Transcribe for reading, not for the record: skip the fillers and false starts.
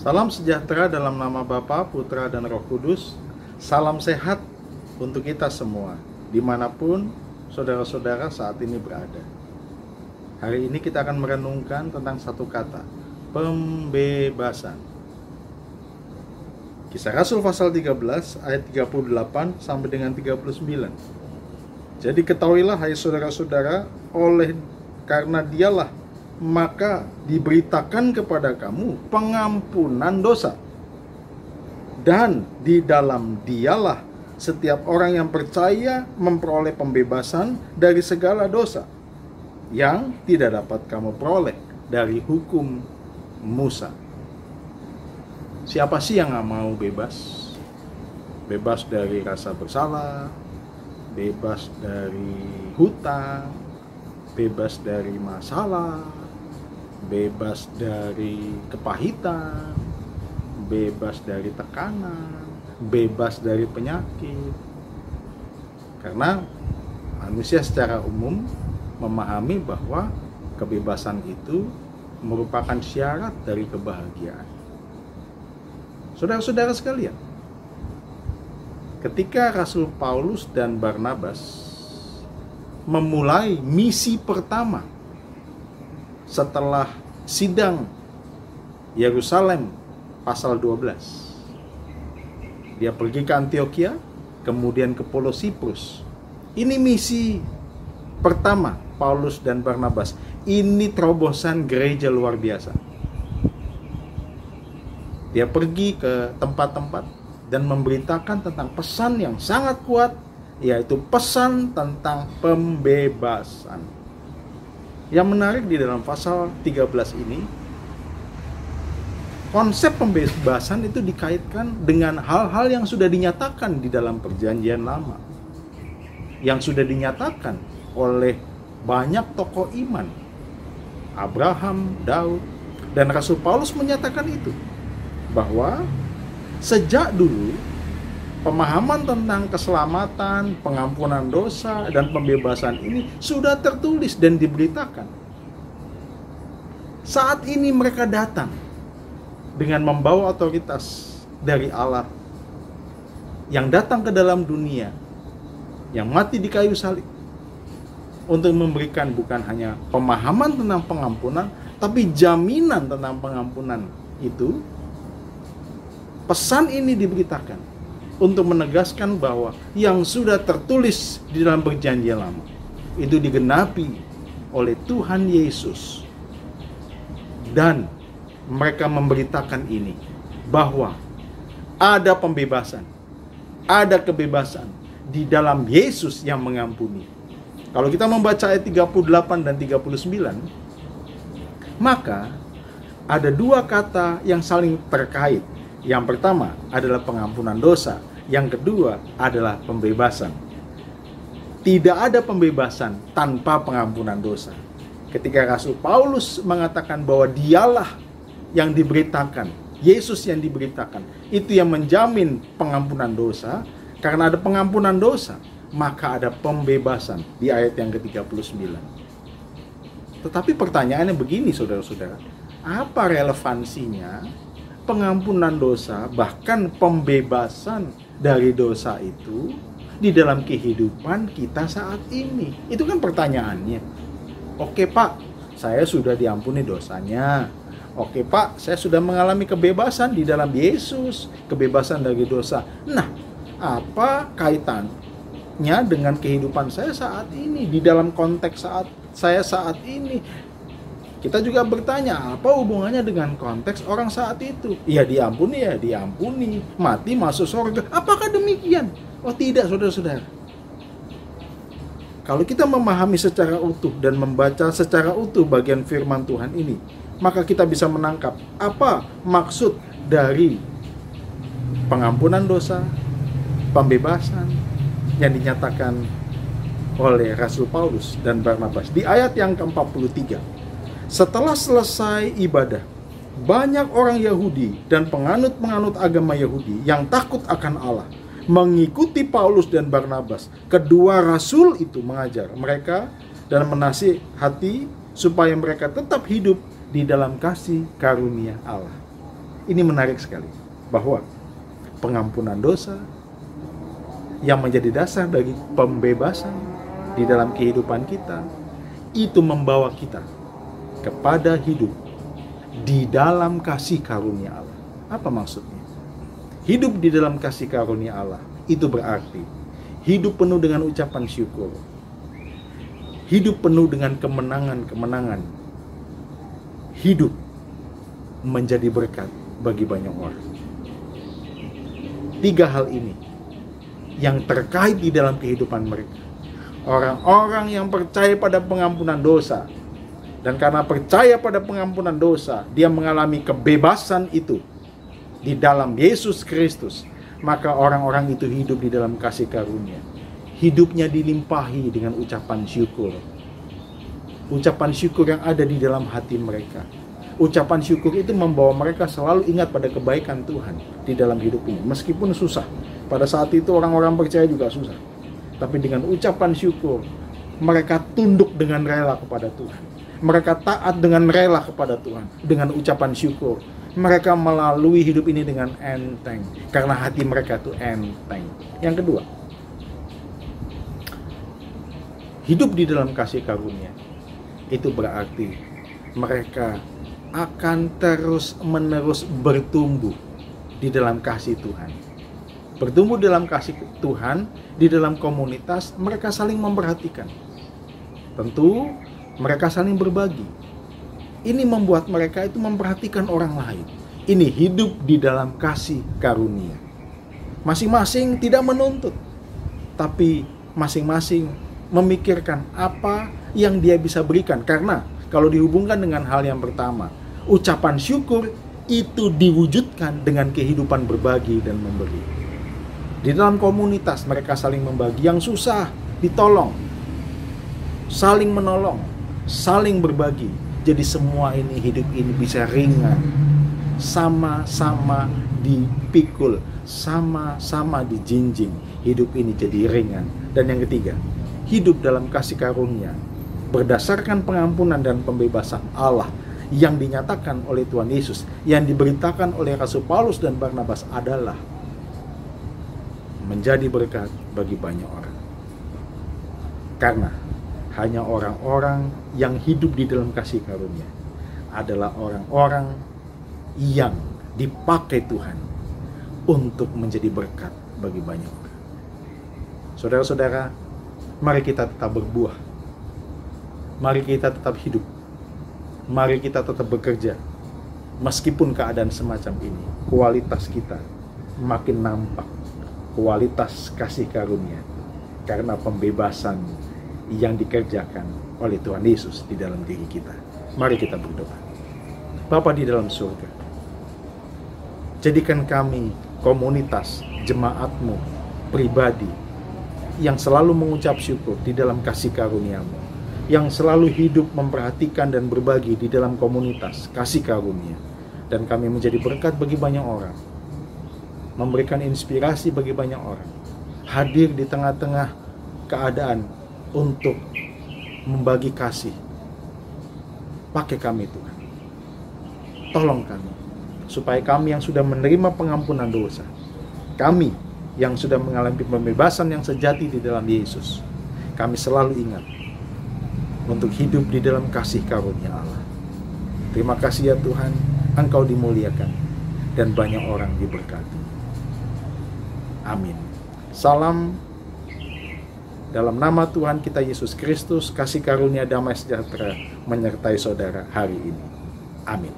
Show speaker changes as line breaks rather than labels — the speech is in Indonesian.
Salam sejahtera dalam nama Bapa, Putra, dan Roh Kudus. Salam sehat untuk kita semua, dimanapun saudara-saudara saat ini berada. Hari ini kita akan merenungkan tentang satu kata, pembebasan. Kisah Rasul pasal 13 ayat 38 sampai dengan 39. Jadi ketahuilah hai saudara-saudara, oleh karena dialah maka diberitakan kepada kamu pengampunan dosa. Dan di dalam dialah setiap orang yang percaya memperoleh pembebasan dari segala dosa yang tidak dapat kamu peroleh dari hukum Musa. Siapa sih yang gak mau bebas? Bebas dari rasa bersalah, bebas dari hutang, bebas dari masalah, bebas dari kepahitan, bebas dari tekanan, bebas dari penyakit. Karena manusia secara umum memahami bahwa kebebasan itu merupakan syarat dari kebahagiaan. Saudara-saudara sekalian, ketika Rasul Paulus dan Barnabas memulai misi pertama setelah sidang Yerusalem pasal 12, dia pergi ke Antioquia, kemudian ke Pulau Siprus. Ini misi pertama Paulus dan Barnabas. Ini terobosan gereja luar biasa. Dia pergi ke tempat-tempat dan memberitakan tentang pesan yang sangat kuat, yaitu pesan tentang pembebasan. Yang menarik di dalam pasal 13 ini, konsep pembebasan itu dikaitkan dengan hal-hal yang sudah dinyatakan di dalam perjanjian lama, yang sudah dinyatakan oleh banyak tokoh iman, Abraham, Daud, dan Rasul Paulus menyatakan itu, bahwa sejak dulu pemahaman tentang keselamatan, pengampunan dosa, dan pembebasan ini sudah tertulis dan diberitakan. Saat ini mereka datang dengan membawa otoritas dari Allah yang datang ke dalam dunia, yang mati di kayu salib, untuk memberikan bukan hanya pemahaman tentang pengampunan, tapi jaminan tentang pengampunan itu. Pesan ini diberitakan untuk menegaskan bahwa yang sudah tertulis di dalam perjanjian lama itu digenapi oleh Tuhan Yesus. Dan mereka memberitakan ini, bahwa ada pembebasan, ada kebebasan di dalam Yesus yang mengampuni. Kalau kita membaca ayat 38 dan 39, maka ada dua kata yang saling terkait. Yang pertama adalah pengampunan dosa, yang kedua adalah pembebasan. Tidak ada pembebasan tanpa pengampunan dosa. Ketika Rasul Paulus mengatakan bahwa dialah yang diberitakan, Yesus yang diberitakan, itu yang menjamin pengampunan dosa. Karena ada pengampunan dosa, maka ada pembebasan di ayat yang ke-39. Tetapi pertanyaannya begini, saudara-saudara, apa relevansinya pengampunan dosa, bahkan pembebasan dari dosa itu di dalam kehidupan kita saat ini? Itu kan pertanyaannya. Oke Pak, saya sudah diampuni dosanya. Oke Pak, saya sudah mengalami kebebasan di dalam Yesus, kebebasan dari dosa. Nah, apa kaitannya dengan kehidupan saya saat ini, di dalam konteks saya saat ini? Kita juga bertanya, apa hubungannya dengan konteks orang saat itu? Ya diampuni, mati masuk surga. Apakah demikian? Oh tidak, saudara-saudara. Kalau kita memahami secara utuh dan membaca secara utuh bagian firman Tuhan ini, maka kita bisa menangkap apa maksud dari pengampunan dosa, pembebasan yang dinyatakan oleh Rasul Paulus dan Barnabas. Di ayat yang ke-43, setelah selesai ibadah, banyak orang Yahudi dan penganut-penganut agama Yahudi yang takut akan Allah mengikuti Paulus dan Barnabas. Kedua rasul itu mengajar mereka dan menasihati supaya mereka tetap hidup di dalam kasih karunia Allah. Ini menarik sekali, bahwa pengampunan dosa yang menjadi dasar bagi pembebasan di dalam kehidupan kita, itu membawa kita kepada hidup di dalam kasih karunia Allah. Apa maksudnya? Hidup di dalam kasih karunia Allah itu berarti hidup penuh dengan ucapan syukur, hidup penuh dengan kemenangan-kemenangan, hidup menjadi berkat bagi banyak orang. 3 hal ini yang terkait di dalam kehidupan mereka. Orang-orang yang percaya pada pengampunan dosa, dan karena percaya pada pengampunan dosa, dia mengalami kebebasan itu di dalam Yesus Kristus, maka orang-orang itu hidup di dalam kasih karunia. Hidupnya dilimpahi dengan ucapan syukur. Ucapan syukur yang ada di dalam hati mereka. Ucapan syukur itu membawa mereka selalu ingat pada kebaikan Tuhan di dalam hidup ini. Meskipun susah. Pada saat itu orang-orang percaya juga susah. Tapi dengan ucapan syukur, mereka tunduk dengan rela kepada Tuhan. Mereka taat dengan rela kepada Tuhan. Dengan ucapan syukur, mereka melalui hidup ini dengan enteng, karena hati mereka itu enteng. Yang kedua, hidup di dalam kasih karunia itu berarti mereka akan terus-menerus bertumbuh di dalam kasih Tuhan. Bertumbuh dalam kasih Tuhan, di dalam komunitas, mereka saling memperhatikan. Tentu, mereka saling berbagi. Ini membuat mereka itu memperhatikan orang lain. Ini hidup di dalam kasih karunia. Masing-masing tidak menuntut, tapi masing-masing memikirkan apa yang dia bisa berikan. Karena kalau dihubungkan dengan hal yang pertama, ucapan syukur itu diwujudkan dengan kehidupan berbagi dan memberi. Di dalam komunitas mereka saling membagi, yang susah ditolong, saling menolong, saling berbagi. Jadi semua ini, hidup ini bisa ringan, sama-sama dipikul, sama-sama dijinjing. Hidup ini jadi ringan. Dan yang ketiga, hidup dalam kasih karunia berdasarkan pengampunan dan pembebasan Allah yang dinyatakan oleh Tuhan Yesus, yang diberitakan oleh Rasul Paulus dan Barnabas adalah menjadi berkat bagi banyak orang. Karena hanya orang-orang yang hidup di dalam kasih karunia adalah orang-orang yang dipakai Tuhan untuk menjadi berkat bagi banyak orang. Saudara-saudara, mari kita tetap berbuah. Mari kita tetap hidup. Mari kita tetap bekerja. Meskipun keadaan semacam ini, kualitas kita makin nampak. Kualitas kasih karunia karena pembebasan yang dikerjakan oleh Tuhan Yesus di dalam diri kita. Mari kita berdoa. Bapa di dalam surga, jadikan kami komunitas jemaat-Mu pribadi yang selalu mengucap syukur di dalam kasih karunia-Mu, yang selalu hidup memperhatikan dan berbagi di dalam komunitas kasih karunia, dan kami menjadi berkat bagi banyak orang, memberikan inspirasi bagi banyak orang, hadir di tengah-tengah keadaan untuk membagi kasih. Pakai kami Tuhan, tolong kami, supaya kami yang sudah menerima pengampunan dosa, kami yang sudah mengalami pembebasan yang sejati di dalam Yesus, kami selalu ingat untuk hidup di dalam kasih karunia Allah. Terima kasih ya Tuhan, Engkau dimuliakan dan banyak orang diberkati. Amin. Salam dalam nama Tuhan kita Yesus Kristus, kasih karunia damai sejahtera menyertai saudara hari ini. Amin.